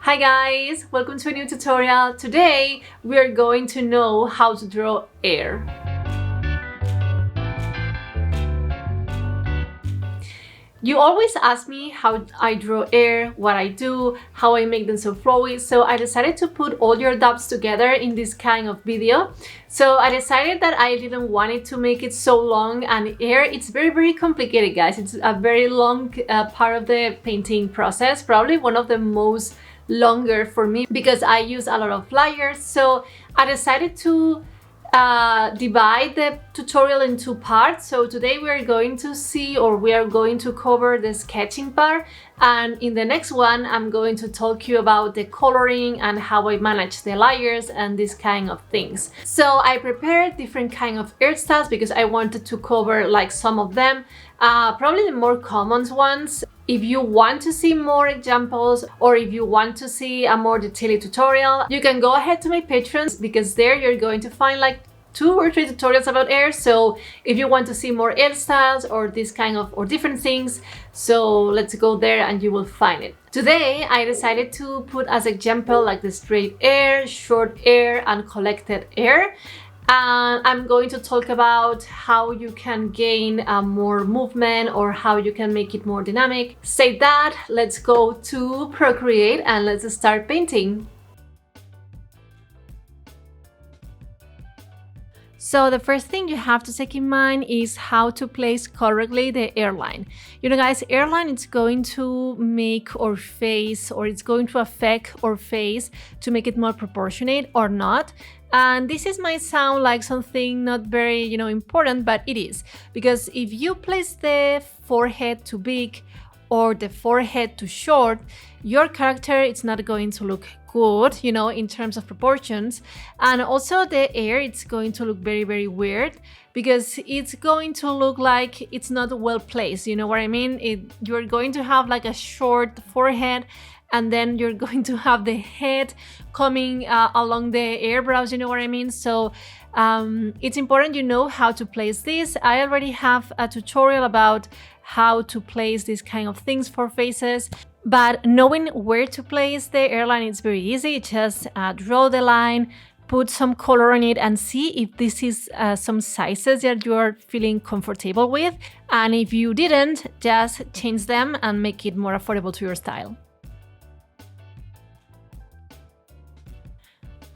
Hi guys, welcome to a new tutorial. Today we are going to know how to draw hair. You always ask me how I draw hair, what I do, how I make them so flowy, so I decided to put all your dots together in this kind of video. So I decided that I didn't want it to make it so long, and hair, it's very complicated, guys. It's a very long part of the painting process, probably one of the most longer for me because I use a lot of layers. So I decided to divide the tutorial in two parts. So today we are going to see, or we are going to cover the sketching part, and in the next one I'm going to talk you about the coloring and how I manage the layers and this kind of things. So I prepared different kind of hairstyles because I wanted to cover like some of them, probably the more common ones. If you want to see more examples, or if you want to see a more detailed tutorial, you can go ahead to my Patreon, because there you're going to find like 2 or 3 tutorials about hair. So if you want to see more hairstyles or this kind of or different things, so let's go there and you will find it. Today I decided to put as example like the straight hair, short hair and collected hair. And I'm going to talk about how you can gain more movement or how you can make it more dynamic. Say that, let's go to Procreate and let's start painting. So the first thing you have to take in mind is how to place correctly the hairline. You know guys, hairline is going to make our face, or it's going to affect our face to make it more proportionate or not. And this might sound like something not very, important, but it is. Because if you place the forehead too big or the forehead too short, your character is not going to look good, in terms of proportions. And also the hair, it's going to look very weird because it's going to look like it's not well placed. You know what I mean? You're going to have like a short forehead, and then you're going to have the head coming along the eyebrows, you know what I mean? So it's important you know how to place this. I already have a tutorial about how to place these kind of things for faces, but knowing where to place the hairline is very easy. Just draw the line, put some color on it, and see if this is some sizes that you are feeling comfortable with. And if you didn't, just change them and make it more affordable to your style.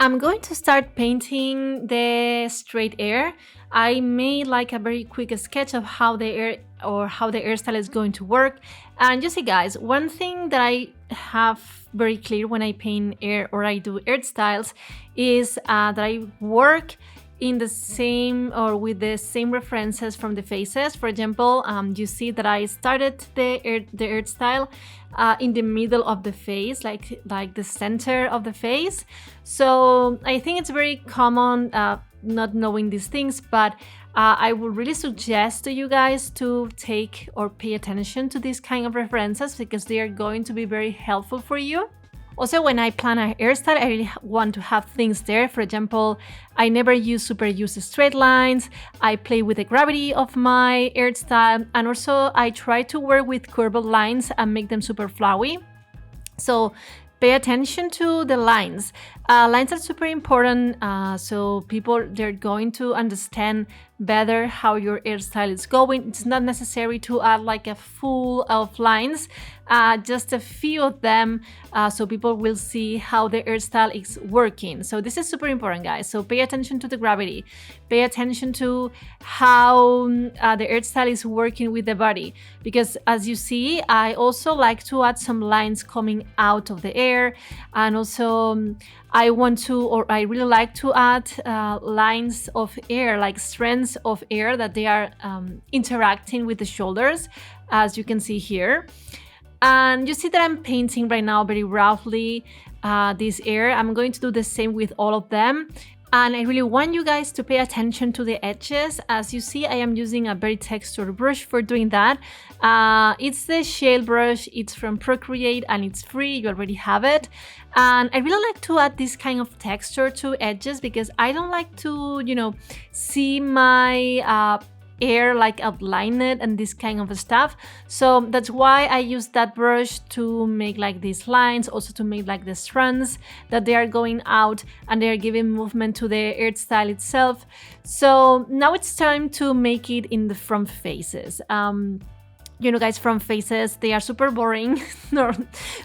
I'm going to start painting the straight hair. I made like a very quick sketch of how the hairstyle is going to work. And you see guys, one thing that I have very clear when I paint hair or I do hairstyles is that I work in the same or with the same references from the faces. For example, you see that I started the hairstyle in the middle of the face, like the center of the face. So I think it's very common not knowing these things, but I would really suggest to you guys to take or pay attention to these kind of references because they are going to be very helpful for you. Also, when I plan a hairstyle, I really want to have things there. For example, I never use straight lines. I play with the gravity of my hairstyle, and also I try to work with curved lines and make them super flowy. So pay attention to the lines. Lines are super important, so they're going to understand better how your hairstyle is going. It's not necessary to add like a full of lines, just a few of them, so people will see how the hairstyle is working. So this is super important, guys. So pay attention to the gravity. Pay attention to how the hairstyle is working with the body, because as you see, I also like to add some lines coming out of the hair, and also I really like to add lines of hair, like strands of hair that they are interacting with the shoulders, as you can see here. And you see that I'm painting right now very roughly this hair. I'm going to do the same with all of them. And I really want you guys to pay attention to the edges. As you see, I am using a very textured brush for doing that. It's the shade brush, it's from Procreate and it's free, you already have it. And I really like to add this kind of texture to edges because I don't like to, see my air, like outline it and this kind of stuff. So that's why I use that brush to make like these lines, also to make like the strands that they are going out and they are giving movement to the hairstyle itself. So now it's time to make it in the front faces. You know, guys, front faces, they are super boring.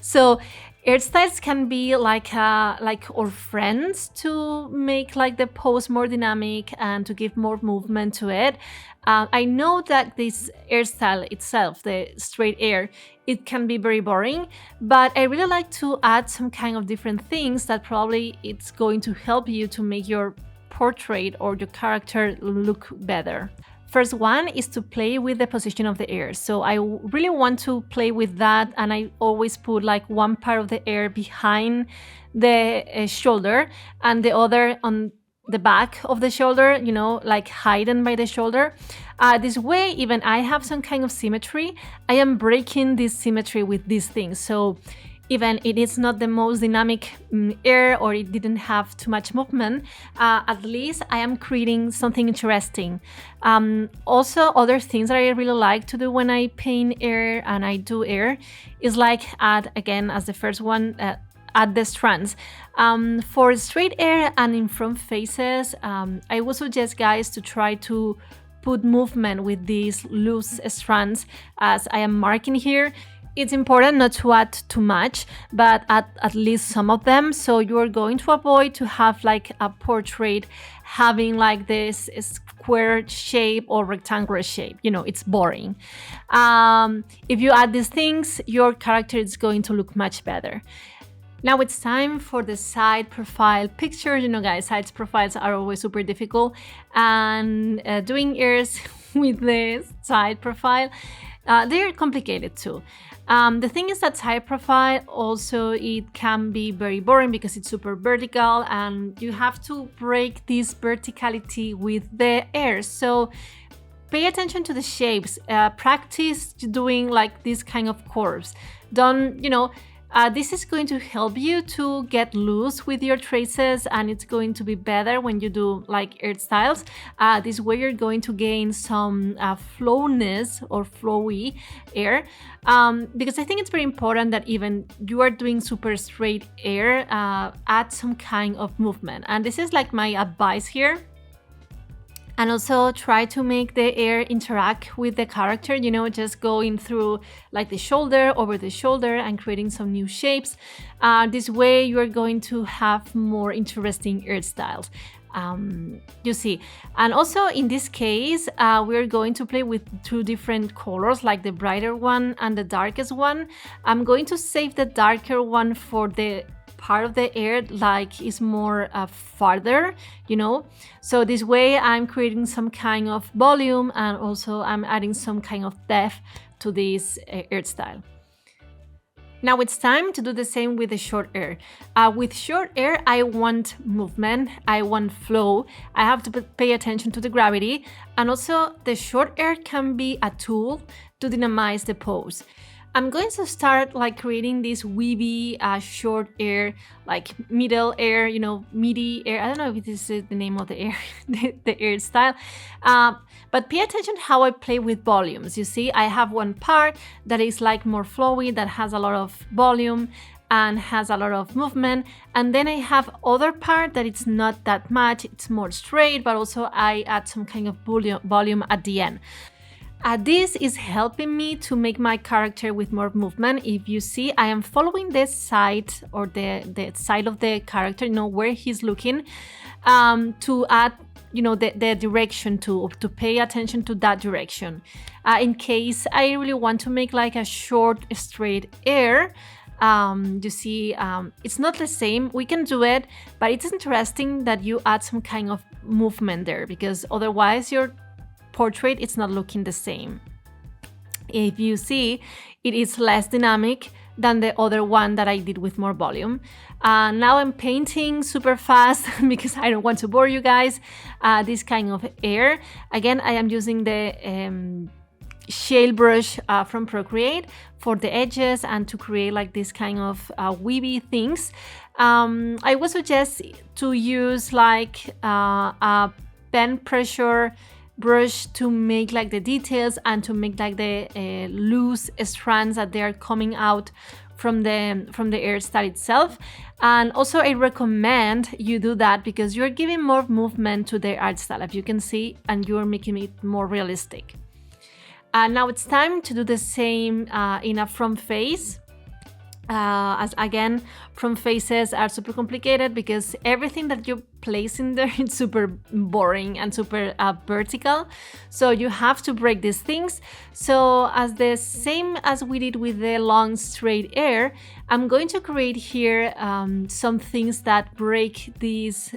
So hairstyles can be like our friends to make like the pose more dynamic and to give more movement to it. I know that this hairstyle itself, the straight hair, it can be very boring, but I really like to add some kind of different things that probably it's going to help you to make your portrait or your character look better. First one is to play with the position of the hair. So I really want to play with that, and I always put like one part of the hair behind the shoulder and the other on the back of the shoulder, you know, like hidden by the shoulder. This way, even I have some kind of symmetry, I am breaking this symmetry with these things. So even it is not the most dynamic hair, or it didn't have too much movement, at least I am creating something interesting. Also, other things that I really like to do when I paint hair and I do hair is like add, again, as the first one, add the strands. For straight hair and in front faces, I would suggest, guys, to try to put movement with these loose strands as I am marking here. It's important not to add too much, but add at least some of them. So you're going to avoid to have like a portrait having like this square shape or rectangular shape. You know, it's boring. If you add these things, your character is going to look much better. Now it's time for the side profile picture. You know, guys, side profiles are always super difficult, and doing ears with the side profile, they're complicated too. The thing is that side profile also, it can be very boring because it's super vertical and you have to break this verticality with the hair. So pay attention to the shapes, practice doing like this kind of curves. Don't, you know, this is going to help you to get loose with your traces, and it's going to be better when you do like hairstyles. This way you're going to gain some flowness or flowy hair, because I think it's very important that even you are doing super straight hair, add some kind of movement. And this is like my advice here. And also try to make the hair interact with the character, you know, just going through like the shoulder, over the shoulder, and creating some new shapes. This way you're going to have more interesting hairstyles. You see. And also in this case, we're going to play with two different colors, like the brighter one and the darkest one. I'm going to save the darker one for the part of the hair like is more farther, you know. So this way I'm creating some kind of volume, and also I'm adding some kind of depth to this hairstyle. Now it's time to do the same with the short hair. With short hair, I want movement, I want flow, I have to pay attention to the gravity, and also the short hair can be a tool to dynamize the pose. I'm going to start like creating this weavy short hair, like middle hair, you know, midi hair. I don't know if this is the name of the hair, the hairstyle. But pay attention how I play with volumes. You see, I have one part that is like more flowy, that has a lot of volume and has a lot of movement. And then I have other part that it's not that much, it's more straight, but also I add some kind of volume at the end. This is helping me to make my character with more movement. If you see, I am following the side or the side of the character, you know, where he's looking, to add, you know, the direction to pay attention to that direction. In case I really want to make like a short, straight hair, you see, it's not the same. We can do it, but it's interesting that you add some kind of movement there, because otherwise your portrait, it's not looking the same. If you see, it is less dynamic than the other one that I did with more volume. Now I'm painting super fast because I don't want to bore you guys. This kind of hair, again, I am using the shale brush from Procreate for the edges and to create like this kind of weavy things. I would suggest to use like a pen pressure brush to make like the details and to make like the loose strands that they are coming out from the hairstyle itself. And also I recommend you do that because you're giving more movement to the art style, as you can see, and you're making it more realistic. And now it's time to do the same in a front face. As again, front faces are super complicated because everything that you place in there is super boring and super vertical, so you have to break these things. So as the same as we did with the long straight hair, I'm going to create here some things that break this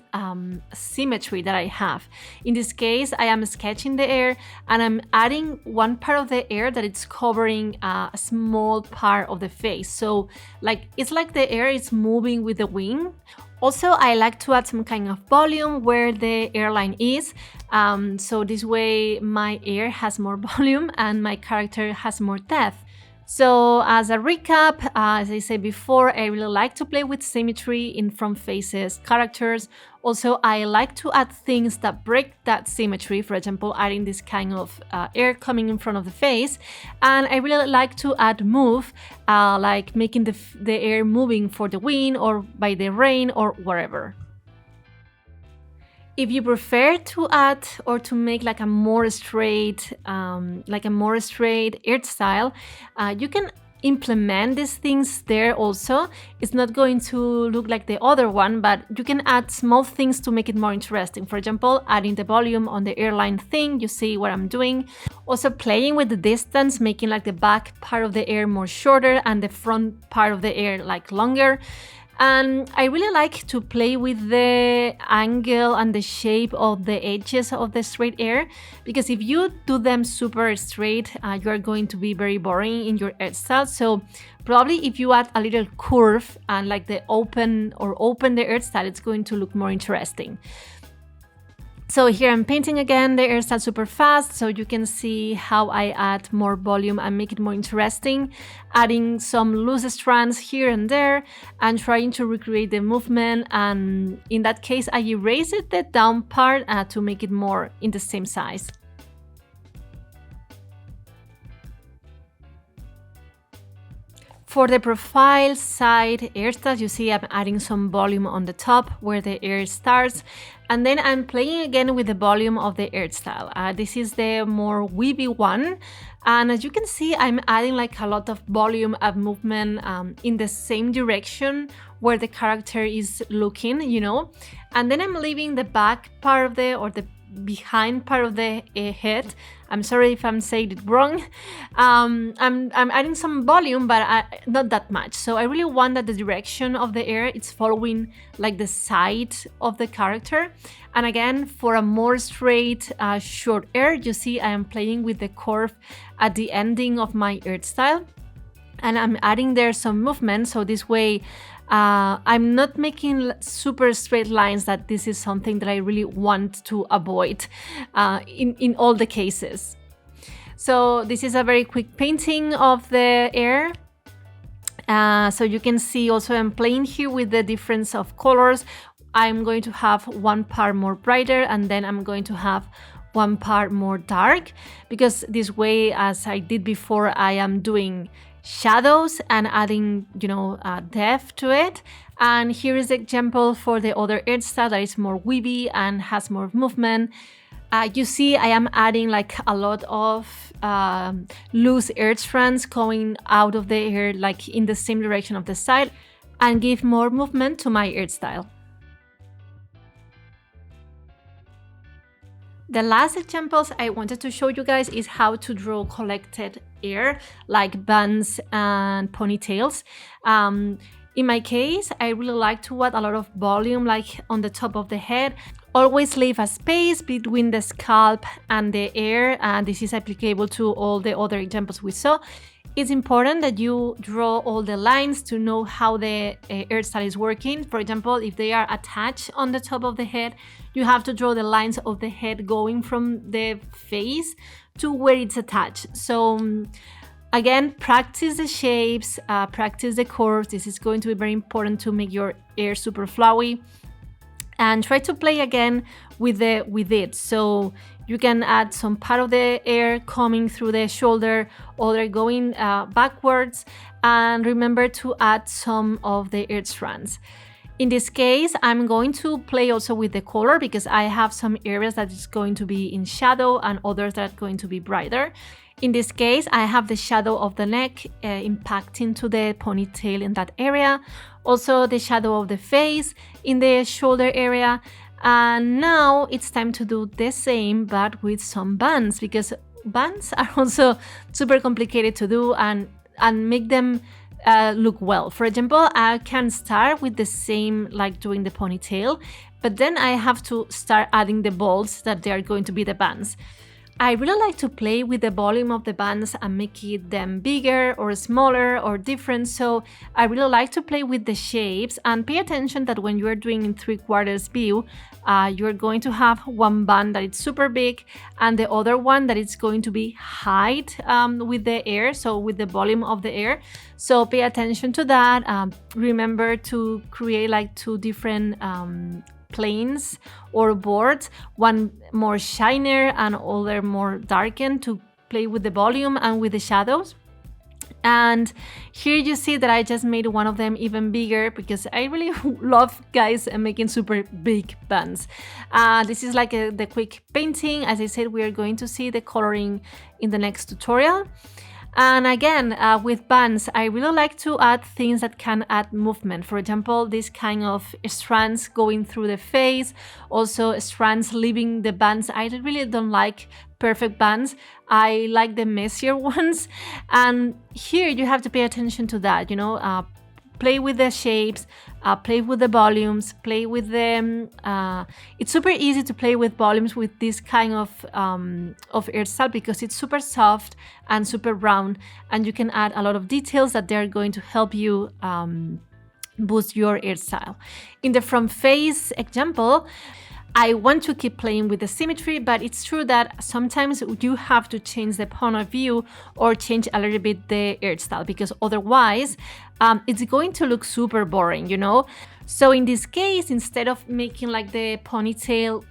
symmetry that I have. In this case, I am sketching the hair and I'm adding one part of the hair that it's covering a small part of the face, so like it's like the hair is moving with the wind. Also, I like to add some kind of volume where the hairline is, so this way my hair has more volume and my character has more depth. So as a recap, as I said before, I really like to play with symmetry in front faces characters. Also, I like to add things that break that symmetry, for example, adding this kind of hair coming in front of the face. And I really like to add move, like making the hair moving for the wind or by the rain or wherever. If you prefer to add or to make like a more straight hairstyle, you can implement these things there also. It's not going to look like the other one, but you can add small things to make it more interesting. For example, adding the volume on the hairline thing, you see what I'm doing. Also playing with the distance, making like the back part of the hair more shorter and the front part of the hair like longer. And I really like to play with the angle and the shape of the edges of the straight hair, because if you do them super straight, you are going to be very boring in your hairstyle. So probably if you add a little curve and like the open the hairstyle, it's going to look more interesting. So here I'm painting again the hairstyle super fast, so you can see how I add more volume and make it more interesting, adding some loose strands here and there and trying to recreate the movement. And in that case, I erased the down part to make it more in the same size. For the profile side hairstyles, you see I'm adding some volume on the top where the hair starts, and then I'm playing again with the volume of the hairstyle. This is the more wavy one, and as you can see, I'm adding like a lot of volume of movement in the same direction where the character is looking, you know, and then I'm leaving the back part of the behind part of the head. I'm sorry if I'm saying it wrong. I'm adding some volume, but not that much. So I really want that the direction of the hair it's following like the side of the character. And again, for a more straight, short hair, you see I am playing with the curve at the ending of my hairstyle, and I'm adding there some movement. So this way, I'm not making super straight lines, that this is something that I really want to avoid in all the cases. So this is a very quick painting of the hair. So you can see also I'm playing here with the difference of colors. I'm going to have one part more brighter and then I'm going to have one part more dark, because this way, as I did before, I am doing shadows and adding, you know, depth to it. And here is the example for the other hairstyle that is more wavy and has more movement. You see I am adding like a lot of loose hair strands going out of the hair, like in the same direction of the side, and give more movement to my hairstyle. The last examples I wanted to show you guys is how to draw collected hair, like buns and ponytails. In my case, I really like to add a lot of volume, like on the top of the head. Always leave a space between the scalp and the hair, and this is applicable to all the other examples we saw. It's important that you draw all the lines to know how the hairstyle is working. For example, if they are attached on the top of the head, you have to draw the lines of the head going from the face to where it's attached. So again, practice the shapes, practice the curves. This is going to be very important to make your hair super flowy. And try to play again with it. So You can add some part of the hair coming through the shoulder, or they're going backwards, and remember to add some of the hair strands. In this case, I'm going to play also with the color because I have some areas that is going to be in shadow and others that are going to be brighter. In this case, I have the shadow of the neck impacting to the ponytail in that area. Also the shadow of the face in the shoulder area. And now it's time to do the same but with some bands, because bands are also super complicated to do and make them look well. For example, I can start with the same like doing the ponytail, but then I have to start adding the balls that they are going to be the bands. I really like to play with the volume of the bands and make it them bigger or smaller or different. So I really like to play with the shapes and pay attention that when you are doing in 3/4 view, you're going to have one band that is super big and the other one that is going to be height with the air, so with the volume of the air. So pay attention to that. Remember to create like two different planes or boards, one more shinier and other more darkened, to play with the volume and with the shadows. And here you see that I just made one of them even bigger because I really love, guys, making super big bands. This is like the quick painting. As I said, we are going to see the coloring in the next tutorial. And again, with bands, I really like to add things that can add movement. For example, this kind of strands going through the face, also strands leaving the bands. I really don't like perfect bands. I like the messier ones. And here you have to pay attention to that, you know, play with the shapes, play with the volumes, play with them. It's super easy to play with volumes with this kind of hairstyle because it's super soft and super round, and you can add a lot of details that they're going to help you boost your hairstyle. In the front face example, I want to keep playing with the symmetry, but it's true that sometimes you have to change the point of view or change a little bit the hairstyle, because otherwise it's going to look super boring, you know? So in this case, instead of making like the ponytail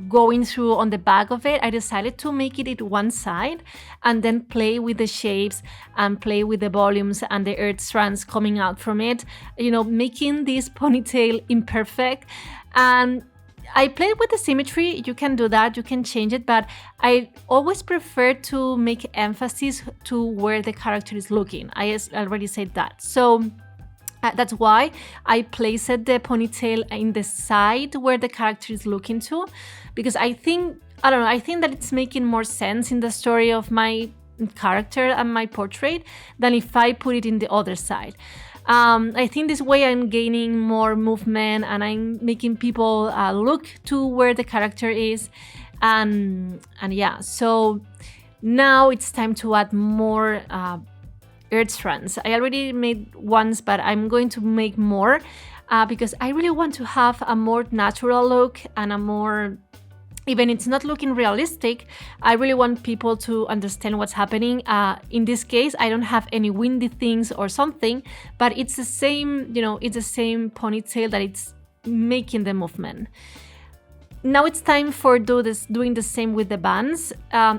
going through on the back of it, I decided to make it one side and then play with the shapes and play with the volumes and the hair strands coming out from it, you know, making this ponytail imperfect. And I played with the symmetry. You can do that, you can change it, but I always prefer to make emphasis to where the character is looking. I already said that. So that's why I placed the ponytail in the side where the character is looking to, because I think that it's making more sense in the story of my character and my portrait than if I put it in the other side. I think this way I'm gaining more movement and I'm making people look to where the character is. And yeah, so now it's time to add more hair strands. I already made ones, but I'm going to make more because I really want to have a more natural look and a more, even it's not looking realistic, I really want people to understand what's happening. In this case, I don't have any windy things or something, but it's the same, you know, it's the same ponytail that it's making the movement. Now it's time for doing the same with the bands.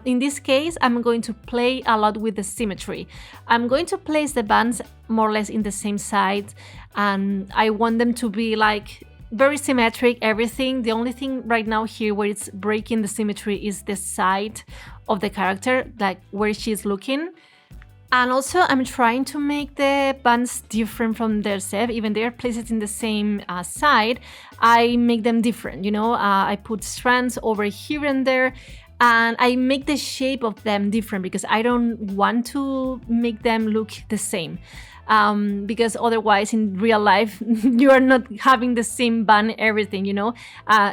In this case, I'm going to play a lot with the symmetry. I'm going to place the bands more or less in the same side, and I want them to be like very symmetric, everything. The only thing right now here where it's breaking the symmetry is the side of the character, like where she's looking. And also I'm trying to make the bands different from themselves. Even they are placed in the same side, I make them different, you know. I put strands over here and there, and I make the shape of them different because I don't want to make them look the same. Because otherwise in real life you are not having the same band everything, you know.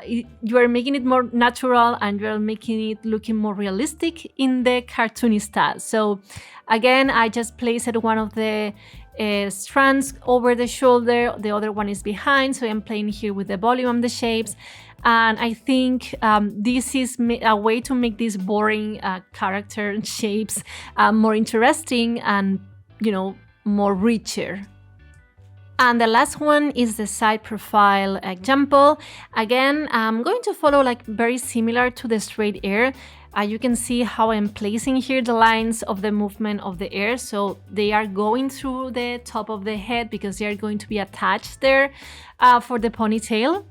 You are making it more natural and you are making it looking more realistic in the cartoony style. So again, I just placed one of the strands over the shoulder, the other one is behind, so I'm playing here with the volume and the shapes. And I think this is a way to make these boring character shapes more interesting and, you know, more richer. And the last one is the side profile example. Again, I'm going to follow like very similar to the straight hair. You can see how I'm placing here the lines of the movement of the hair. So they are going through the top of the head because they are going to be attached there for the ponytail.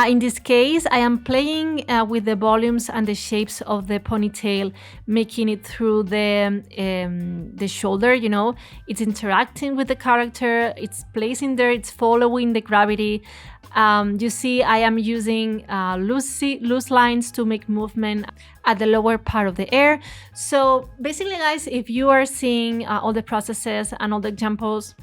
In this case, I am playing with the volumes and the shapes of the ponytail, making it through the shoulder, you know. It's interacting with the character, it's placing there, it's following the gravity. You see, I am using loose lines to make movement at the lower part of the hair. So basically, guys, if you are seeing all the processes and all the examples,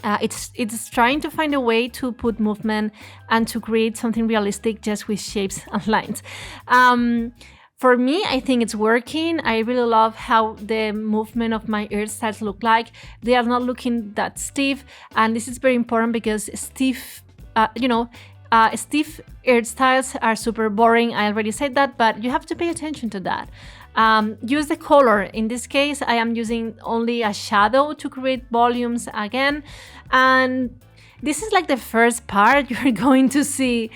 it's trying to find a way to put movement and to create something realistic just with shapes and lines. For me, I think it's working. I really love how the movement of my hairstyles look like. They are not looking that stiff, and this is very important because stiff hairstyles are super boring. I already said that, but you have to pay attention to that. Use the color. In this case, I am using only a shadow to create volumes again. And this is like the first part. You're going to see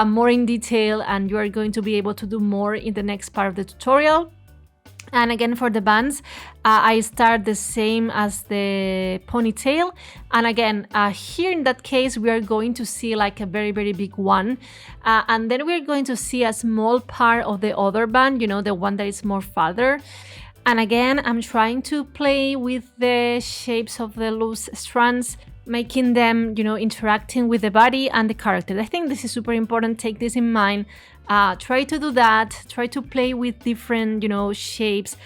more in detail, and you're going to be able to do more in the next part of the tutorial. And again, for the bands, I start the same as the ponytail. And again, here in that case, we are going to see like a very, very big one. And then we're going to see a small part of the other band, you know, the one that is more farther. And again, I'm trying to play with the shapes of the loose strands, making them, you know, interacting with the body and the character. I think this is super important. Take this in mind. Try to do that. Try to play with different, you know, shapes.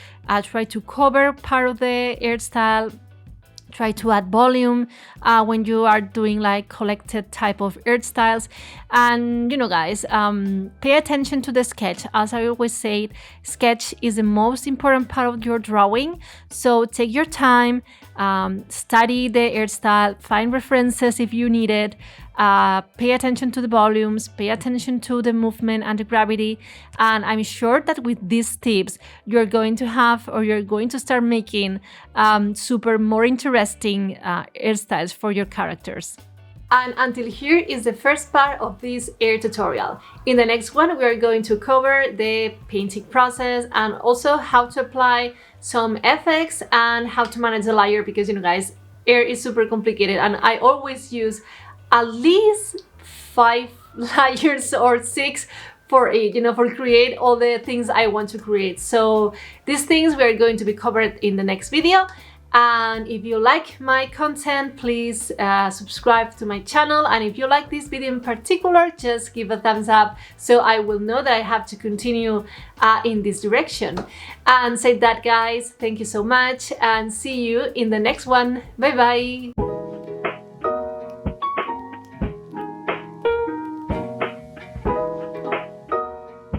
Try to cover part of the hairstyle. Try to add volume when you are doing like collected type of hairstyles. And you know, guys, pay attention to the sketch. As I always say, sketch is the most important part of your drawing. So take your time, study the hairstyle, find references if you need it. Pay attention to the volumes, pay attention to the movement and the gravity, and I'm sure that with these tips you're going to have, or you're going to start making super more interesting hairstyles for your characters. And until here is the first part of this hair tutorial. In the next one, we are going to cover the painting process and also how to apply some effects and how to manage the layer, because you know, guys, hair is super complicated and I always use at least 5 layers or 6 for it, you know, for create all the things I want to create. So these things we are going to be covered in the next video. And if you like my content, please subscribe to my channel. And if you like this video in particular, just give a thumbs up so I will know that I have to continue in this direction. And say that, guys, thank you so much and see you in the next one. Bye bye.